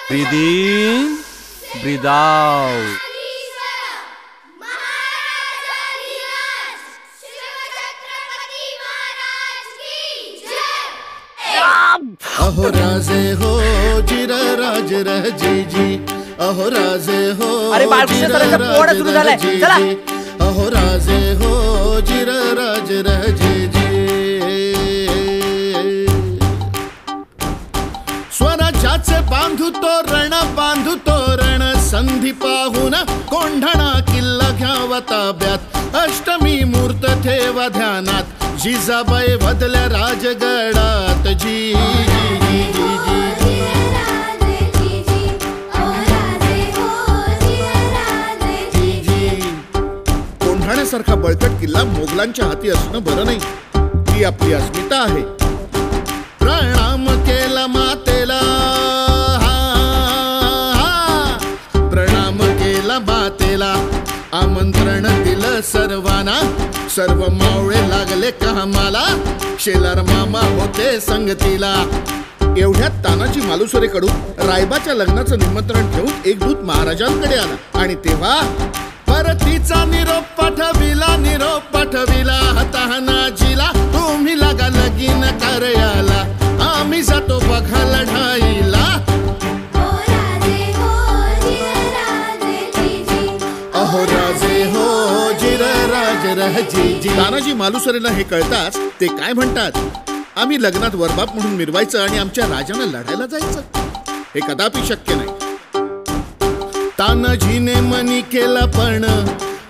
Breathe in, breathe out. अहो राजे हो जिरा राज रह जी जी, अहो राजे हो अरे बाळकृष्ण सरांचा पोवाडा सुरू झालाय, चला. अहो राजे हो जिरा राज रह जी जी. स्वराज्याचे बांधू तो रण संधी पाहून कोंढणा किल्ला घ्यावा ताब्यात. अष्टमी मूर्त ठेवा ध्यानात, जिजाबाई बदल्या राजगडात. जी जी जी जी जी. कोंढाण्यासारखा बळकट किल्ला मोगलांच्या हाती असणं बरं नाही. ती आपली अस्मिता आहे. प्रणाम केला मातेला, प्रणाम केला मातेला. आमंत्रण दिलं सर्वांना, सर्व मावळे लागले कामाला. शेलार मामा होते संगतीला. एवढ्यात तानाजी मालुसरेकडून रायबाच्या लग्नाचं निमंत्रण घेऊन एक दूत महाराजांकडे आला. आणि तेव्हा परतीचा निरोप पाठविला तानाजीला. तुम्ही लागा लगीन कार्याला, आम्ही जातो बघा लढाईला. अहो राजे हो जिरा राज रह जी जी. तानाजी मालुसरेला हे कळताच ते काय म्हणतात, आम्ही लग्नात वरबाप म्हणून मिरवायचं आणि आमच्या राजाला लढायला जायचं. हे कदापि शक्य नाही. तानाजीने मनी केला पण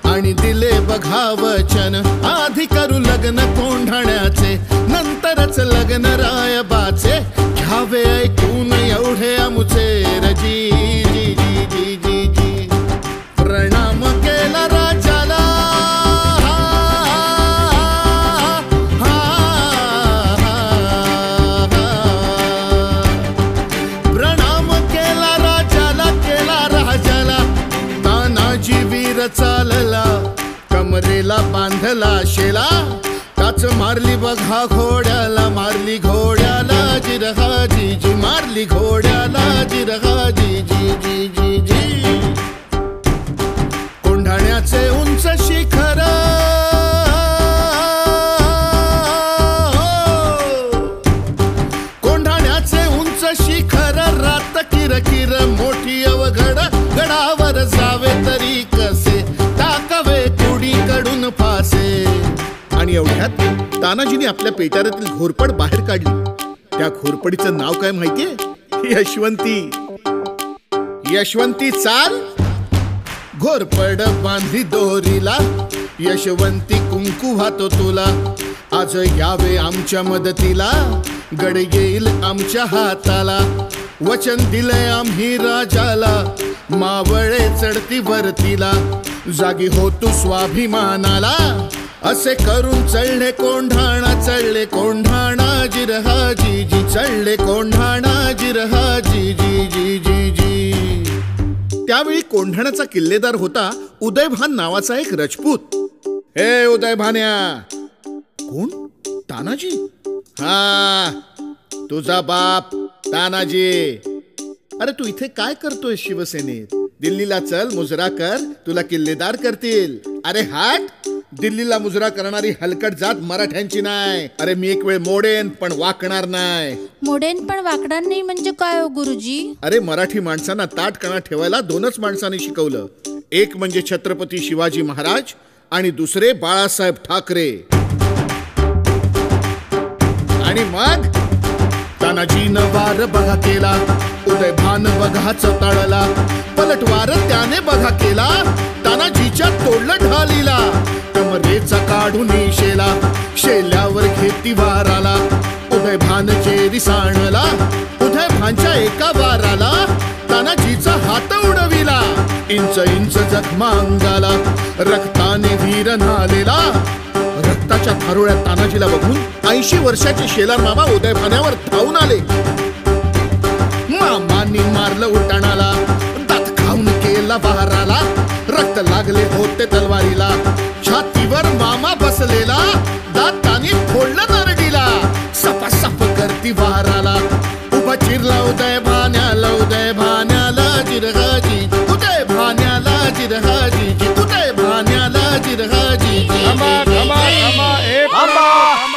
आणि दिले बघा वचन. आधी करू लग्न कोंढाण्याचे, नंतरच लग्न रायबाचे. घ्यावे ऐकून एवढे आमुचे रजी जी जी जी जी जी. प्रणाम केला राजाला, प्रणाम केला राजाला, केला राजाला. तानाजी वीर चालला, कमरेला बांधला शेला. टाच मारली बघा घोड्याला, मारली घोड्याला जिरहा जी जी. मारली घोड्याला जिरहा जी जी जी जी जी. कोंढाण्याचे उंच शिखर, कोंढाण्याचे उंच शिखर. रात किरकिर मोठी अवघड, गडावर जावे तरी कसे. टाकावे कुडीकडून फासे. आणि एवढ्यात तानाजीने आपल्या पेटाऱ्यातील घोरपड बाहेर काढली. त्या घोरपडीचं नाव काय माहितीये? यशवंती. यशवंती चाल. घोरपड बांधली दोरीला, यशवंती कुंकू वाहतो तुला. आज यावे आमच्या मदतीला, गड येईल आमच्या हाताला. वचन दिलंय आम्ही राजाला, मावळे चढती वरतीला. जागी हो तू स्वाभिमानाला, असे करून चढले कोंढाणा. चढले कोंढाणा जिरहा जी जी. चढले कोंढाणा जिरहा जी जी जी जी जी. त्यावेळी कोंढाण्याचा किल्लेदार होता उदयभान नावाचा एक राजपूत. हे उदयभान्या. कोण? तानाजी. हा, तुझा बाप तानाजी. अरे तू इथे काय करतोय शिवसेनेत? दिल्लीला चल, मुजरा कर, तुला किल्लेदार करतील. अरे हाट, दिल्लीला मुजरा करणारी हलकट जात मराठ्यांची नाही. अरे मी एक वेळ मोडेन पण वाकणार नाही. मोडेन पण वाकणार नाही म्हणजे काय हो गुरुजी? अरे मराठी माणसांना ताटकणा ठेवायला दोनच माणसांनी शिकवलं. एक म्हणजे छत्रपती शिवाजी महाराज आणि दुसरे बाळासाहेब ठाकरे. आणि मग तानाजीनं वार बघा केला, उदयभान बघाच तळला. पलटवार त्याने बघा केला, तानाजीच्या तोडलं ढालीला. कमरेचा काढून शेला, शेल्यावर घेती वाराला. उदयभान चेरी सांडला, उदयभानच्या एका वाराला तानाजीचा हात उडविला. इंच इंच जखमा अंगाला, रक्ताने वीर नालेला. रक्ताच्या थारोळ्यात तानाजीला बघून 80 वर्षाचे शेलार मामा उदयभान्यावर धावून आले. मामांनी मारलं उठाणाला, दात खाऊन केला बहाराला. रक्त लागले होते तलवारीला, छातीवर मामा बसलेला. दाताने फोडलं नरडीला, सपासप करती वाराला. उभा चिरला उदयभान्याला, उदयभान्या थांबा थांबा थांबा ए थांबा.